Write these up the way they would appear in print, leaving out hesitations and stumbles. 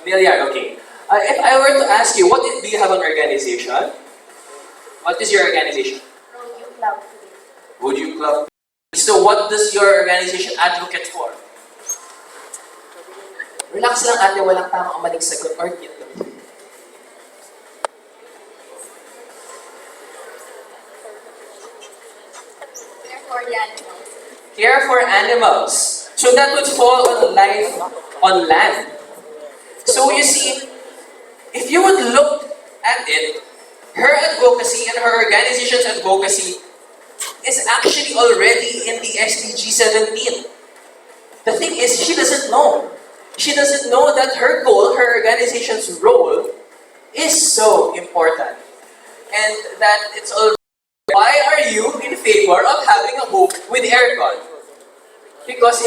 Familiar, okay. If I were to ask you, do you have an organization? What is your organization? Rodeo Club. Would you club? So what does your organization advocate for? Relax lang ate, walang tamang maling sagot or yun lang. Care for the animals. Care for animals. So that would fall on life on land. So you see, if you would look at it, her advocacy and her organization's advocacy is actually already in the SDG 17. The thing is, she doesn't know. She doesn't know that her goal, her organization's role, is so important. And that it's already. Why are you in favor of having a home with aircon? Because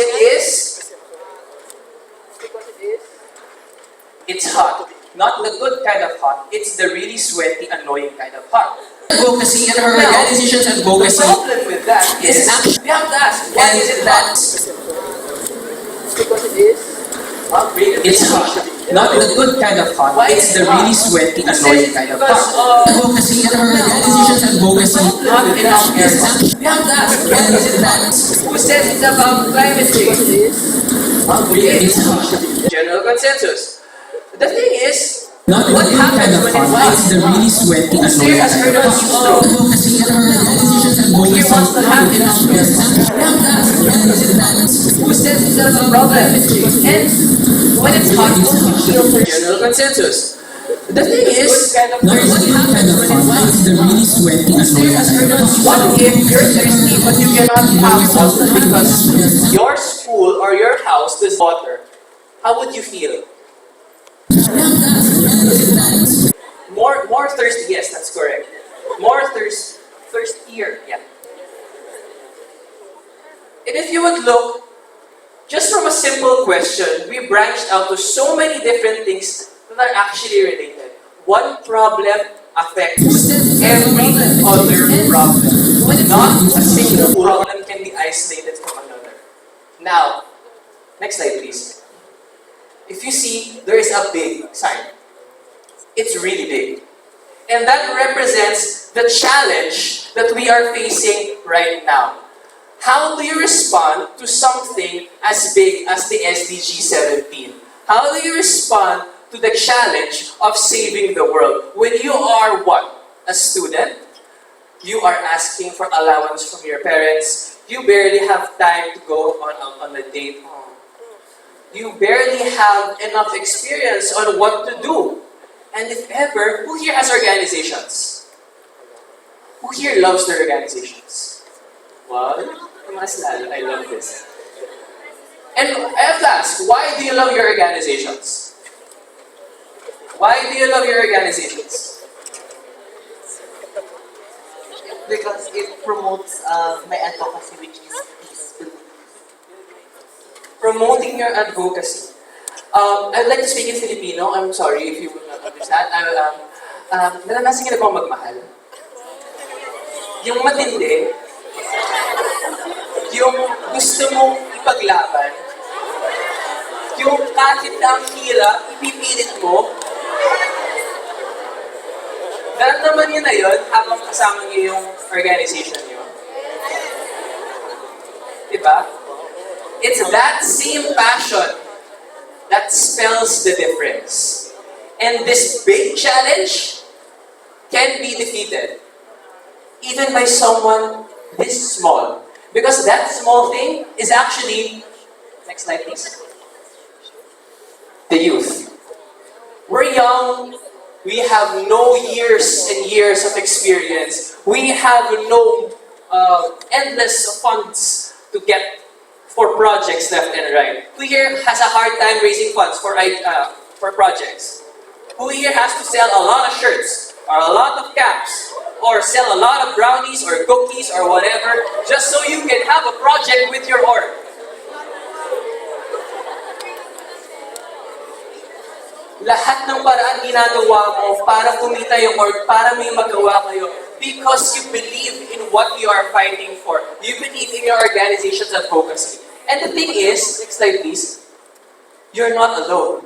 it's hot. Not the good kind of hot. It's the really sweaty, annoying kind of hot. Advocacy and her organization's advocacy. The problem with that is actually, we have to ask, why is it that? Because it's hot. Not the good kind of hot. Why it's the really sweaty, annoying kind of hot. Advocacy and her organization's advocacy. Not enough aircon. We have to ask, why is it that? Who says it's about climate change? It's hot. General consensus. The thing is, what happens when it's hot? It's the really sweaty, annoying kind of hot. Advocacy and her organization's advocacy. Who wants to have enough aircon? We have to ask, why is it that? Who says it's about climate change? And when it's hot, general consensus. The thing is, what happens when it's hot? It's the really sweaty, annoying kind of hot. What if you're thirsty but you cannot have water because your school or your house does water? How would you feel? More thirsty, yes, that's correct. Thirstier, yeah. And if you would look, just from a simple question, we branched out to so many different things that are actually related. One problem affects every other problem. Not a single problem can be isolated from another. Now, next slide please. If you see, there is a big sign. It's really big. And that represents the challenge that we are facing right now. How do you respond to something as big as the SDG 17? How do you respond to the challenge of saving the world? When you are what? A student? You are asking for allowance from your parents. You barely have time to go on a date. You barely have enough experience on what to do. And if ever, who here has organizations? Who here loves their organizations? Well, mas lalo, I love this. And I have to ask, why do you love your organizations? Why do you love your organizations? Because it promotes my advocacy, which is peaceful. Promoting your advocacy. I'd like to speak in Filipino. I'm sorry if you would not understand. Naranasan niyo na bang magmahal? Yung matindi, yung gusto mong ipaglaban, yung kahit na ang hirap, ipipilit mo, naman yun na yun habang kasama niyo yung organization niyo. Diba? It's that same passion that spells the difference. And this big challenge can be defeated even by someone this small. Because that small thing is actually, next slide please, the youth. We're young, we have no years and years of experience, we have no endless funds to get for projects left and right. Who here has a hard time raising funds for projects? Who here has to sell a lot of shirts, or a lot of caps, or sell a lot of brownies, or cookies, or whatever, just so you can have a project with your org? Lahat ng paraan ginagawa mo para kumita yung org, para may magawa kayo, because you believe in what you are fighting for. You believe in your organization's advocacy. And the thing is, next slide please, you're not alone.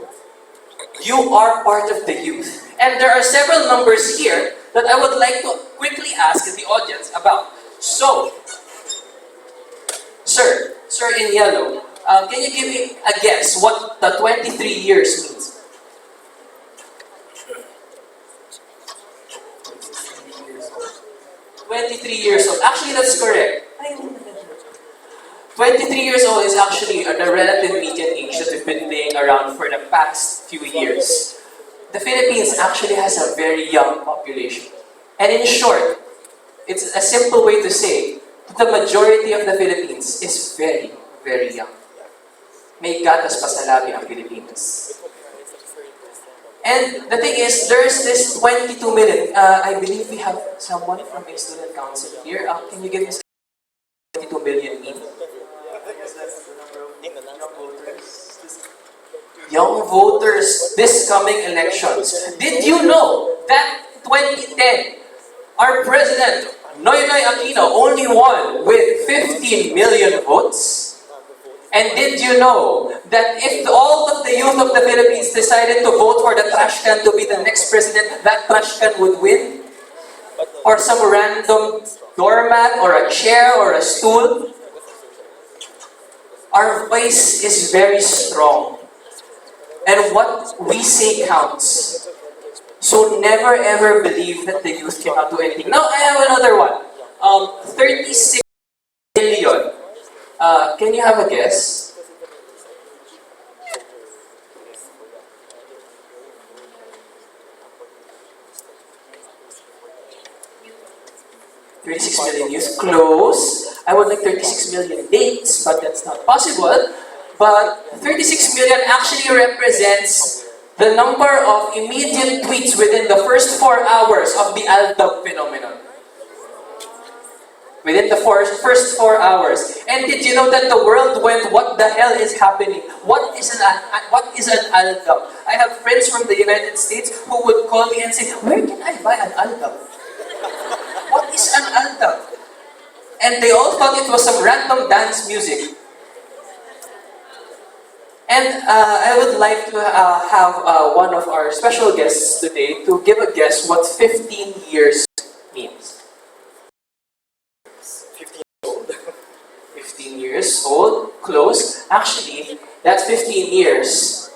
You are part of the youth. And there are several numbers here that I would like to quickly ask the audience about. So, Sir in yellow, can you give me a guess what the 23 years means? 23 years old. Actually, that's correct. 23 years old is actually the relative median age that we've been playing around for the past few years. The Philippines actually has a very young population. And in short, it's a simple way to say that the majority of the Philippines is very, very young. May gatas pasalabi ang Pilipinas. And the thing is, there's this 22 million. I believe we have someone from a student council here. Can you give me 22 million mean? Young voters this coming elections. Did you know that 2010, our president, Noynoy Aquino, only won with 15 million votes? And did you know that if all of the youth of the Philippines decided to vote for the trash can to be the next president, that trash can would win? Or some random doormat, or a chair, or a stool? Our voice is very strong. And what we say counts. So never ever believe that the youth cannot do anything. Now I have another one. 36 million. Can you have a guess? $36 million youth. Close. I would like 36 million dates, but that's not possible. But 36 million actually represents the number of immediate tweets within the first 4 hours of the Aldab phenomenon. Within the first 4 hours. And did you know that the world went, what the hell is happening? What is an Aldab? I have friends from the United States who would call me and say, where can I buy an Aldab? What is an Aldab? And they all thought it was some random dance music. And I would like to have one of our special guests today to give a guess what 15 years means. 15 years old, close. Actually, that 15 years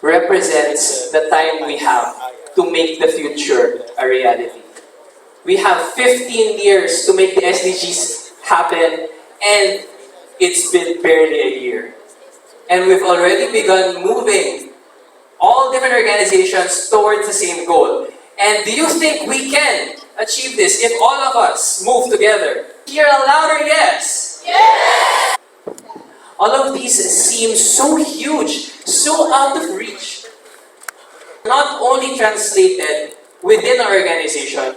represents the time we have to make the future a reality. We have 15 years to make the SDGs happen, and it's been barely a year. And we've already begun moving all different organizations towards the same goal. And do you think we can achieve this if all of us move together? Hear a louder yes! Yes! All of these seem so huge, so out of reach. Not only translated within our organization,